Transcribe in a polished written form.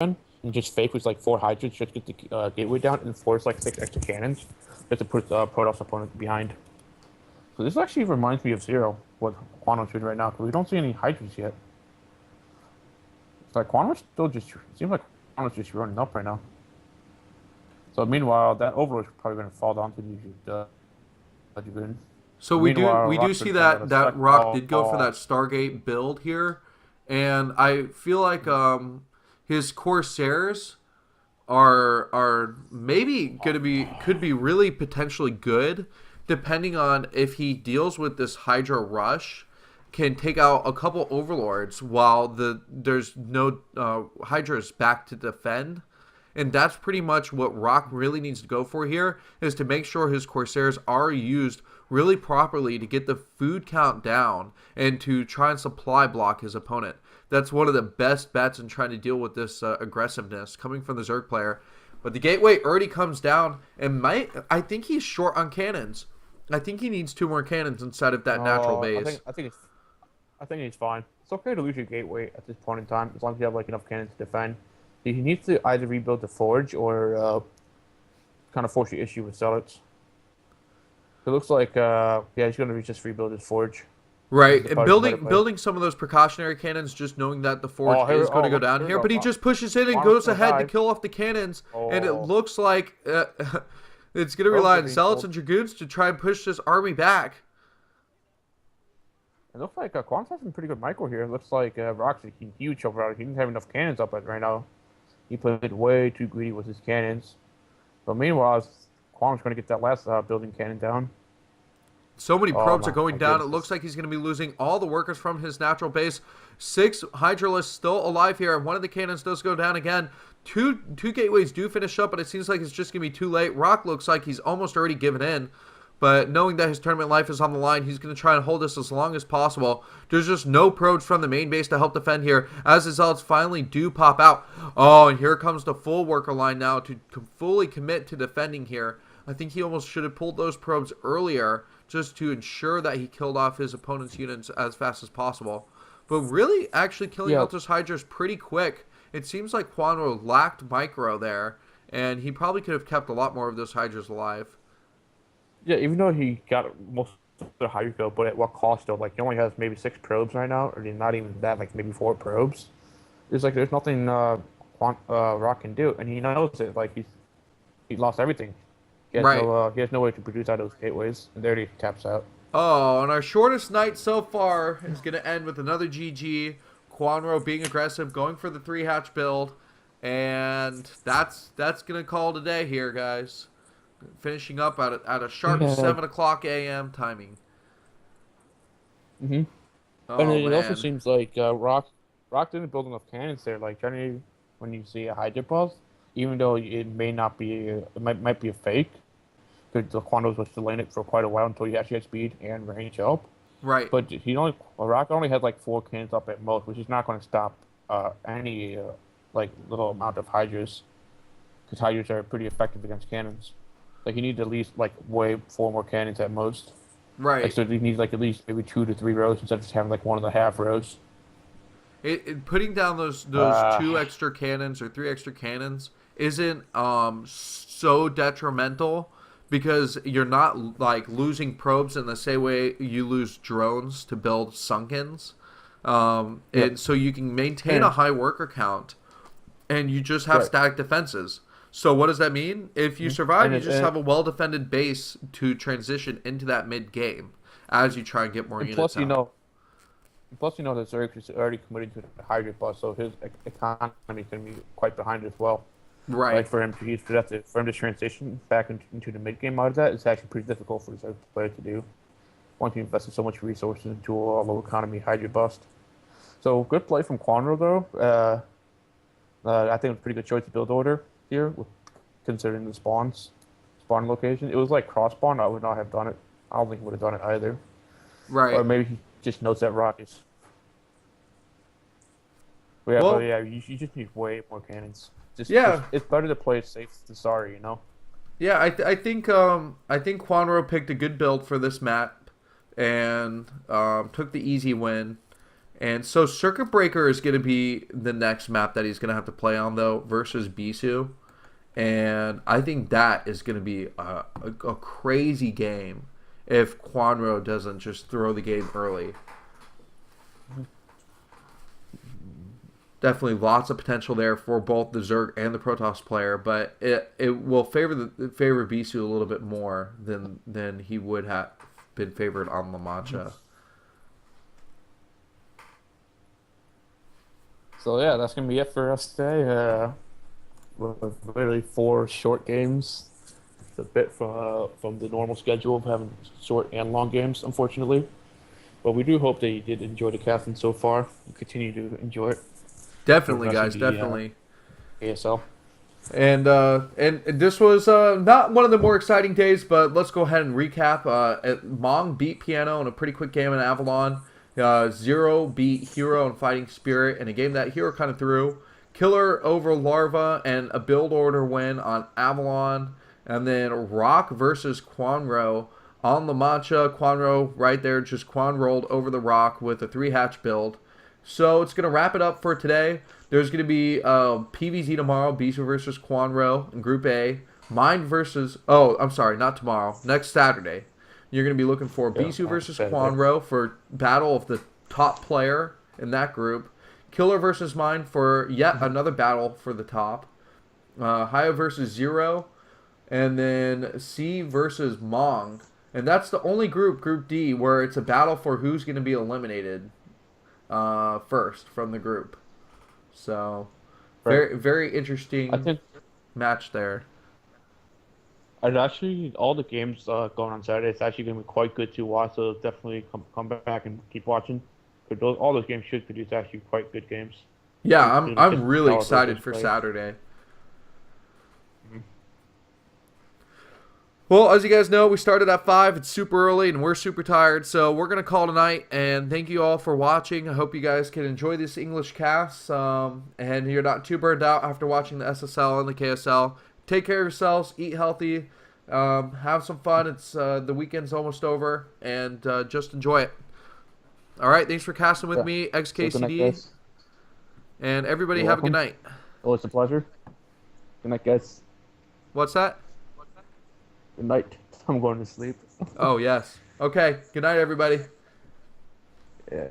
and just fake with like 4 hydrants, just get the gateway down, and force like 6 extra cannons, just to put Protoss opponent behind. So this actually reminds me of Zero, what Quantum's doing right now, because we don't see any hydrants yet. It's like Quantum's still just, it seems like Quantum's just running up right now. So meanwhile, that Overlord is probably going to fall down to the Dragoon. So Meanwhile, we do see Rockford's going to that get a Rock did go for oh, that Stargate build here, and I feel like his Corsairs are maybe gonna be could be really potentially good, depending on if he deals with this Hydra rush, can take out a couple Overlords while there's no Hydras back to defend. And that's pretty much what Rock really needs to go for here, is to make sure his Corsairs are used really properly to get the food count down and to try and supply block his opponent. That's one of the best bets in trying to deal with this aggressiveness coming from the Zerg player. But the gateway already comes down, and I think he's short on cannons. I think he needs 2 more cannons inside of that natural I base. think he's fine. It's okay to lose your gateway at this point in time, as long as you have like enough cannons to defend. He needs to either rebuild the forge or kind of force the issue with zealots. It looks like yeah, he's going to just rebuild his forge. Right, and Probably the better play. building some of those precautionary cannons, just knowing that the forge is going to go down here we here. go. But he just pushes in and Juan's goes gonna ahead to die. kill off the cannons, and it Oh, looks like it's going to probes rely are on being zealots killed. and dragoons to try and push this army back. It looks like Quan's has some pretty good micro here. It looks like Rock's a huge overall. He didn't have enough cannons up right now. He played way too greedy with his cannons. But meanwhile, Quan's going to get that last building cannon down. So many Oh probes are my going down. It goodness. looks like he's going to be losing all the workers from his natural base. 6 Hydralisks still alive here. One of the cannons does go down again. Two gateways do finish up, but it seems like it's just going to be too late. Rock looks like he's almost already given in. But knowing that his tournament life is on the line, he's going to try and hold this as long as possible. There's just no probes from the main base to help defend here, as the Zealots finally do pop out. Oh, and here comes the full worker line now to fully commit to defending here. I think he almost should have pulled those probes earlier, just to ensure that he killed off his opponent's units as fast as possible. But really, actually killing Yeah, out those Hydras pretty quick. It seems like Quanro lacked micro there, and he probably could have kept a lot more of those Hydras alive. yeah. Even though he got most of the higher go, but at what cost though? Like he only has maybe 6 probes right now, or not even that. Like maybe 4 probes. It's like there's nothing Rock can do, and he knows it. Like he lost everything. Right. He has no way to produce out of those gateways, and there he taps out. Oh, and our shortest night so far is going to end with another GG. Quanro being aggressive, going for the 3-hatch build. And that's going to call it a day here, guys. Finishing up at a sharp Yeah. 7 o'clock a.m. timing. Mm-hmm. And Oh, it also man. seems like Rock didn't build enough cannons there. Like generally, when you see a Hydra bust, even though it may not be, it might be a fake, because the Quandos was delaying it for quite a while until he actually had speed and range help. Right. But Rock only had like 4 cannons up at most, which is not going to stop any like little amount of Hydras, because Hydras are pretty effective against cannons. Like you need at least like way 4 more cannons at most. Like Right. so you need like at least maybe 2 to 3 rows instead of just having like 1.5 rows. Putting down those Uh, 2 extra cannons or 3 extra cannons isn't so detrimental, because you're not like losing probes in the same way you lose drones to build sunkens. yep. And so you can maintain a And high worker count, and you just have right. static defenses. So what does that mean? If you Mhm. survive, And you it, just have a well defended base to transition into that mid game as you try and get more and units plus out. that Zerg is already committed to the Hydra bus, so his economy is going to be quite behind as well. Right. Like for him to transition back into the mid game out of that, it's actually pretty difficult for the Zerg player to do. Once you invested so much resources into a low economy Hydra bust. So good play from Quanro though. I think it was a pretty good choice of build order here, considering the spawn location. It was like cross spawn. I would not have done it. I don't think he would have done it either. Or Right. maybe he just knows that Rock is. But Well, yeah, you just need way more cannons. Just yeah. it's better to play it safe than sorry, you know. Yeah, I think Quanro picked a good build for this map, and took the easy win. And so Circuit Breaker is going to be the next map that he's going to have to play on, though, versus Bisu. And I think that is going to be a crazy game if Quanro doesn't just throw the game early. Definitely lots of potential there for both the Zerg and the Protoss player, but it will favor Bisu a little bit more than he would have been favored on La Mancha. So yeah, that's gonna be it for us today. With literally 4 short games. It's a bit from the normal schedule of having short and long games, unfortunately. But we do hope that you did enjoy the casting so far and continue to enjoy it. Definitely, guys, definitely. ASL. And this was not one of the more exciting days, but let's go ahead and recap. Mong beat Piano in a pretty quick game in Avalon. Zero beat Hero in Fighting Spirit in a game that Hero kind of threw. Killer over Larva and a build order win on Avalon. And then Rock versus Quanro on La Mancha. Quanro right there, just Quan-rolled over the Rock with a 3-hatch build. So it's going to wrap it up for today. There's going to be PvZ tomorrow, Bisu versus Quanro in Group A. Mind versus... Oh, I'm sorry, not tomorrow. Next Saturday. You're going to be looking for Bisu versus Quanro for battle of the top player in that group. Killer versus Mind for yet another battle for the top. Haya versus Zero. And then C versus Mong. And that's the only group, Group D, where it's a battle for who's going to be eliminated first from the group. So, very interesting match there. And actually, all the games going on Saturday, it's actually going to be quite good to watch. So definitely come back and keep watching. Because all those games should produce actually quite good games. Yeah, I'm really excited for Saturday. Well, as you guys know, we started at 5. It's super early, and we're super tired, so we're going to call tonight. And thank you all for watching. I hope you guys can enjoy this English cast, and you're not too burned out after watching the SSL and the KSL. Take care of yourselves. Eat healthy. Have some fun. It's the weekend's almost over, and just enjoy it. All right, thanks for casting with me, XKCD. And everybody have a good night. Oh, it's a pleasure. Good night, guys. What's that? Good night. I'm going to sleep. Oh, yes. Okay. Good night, everybody. Yeah.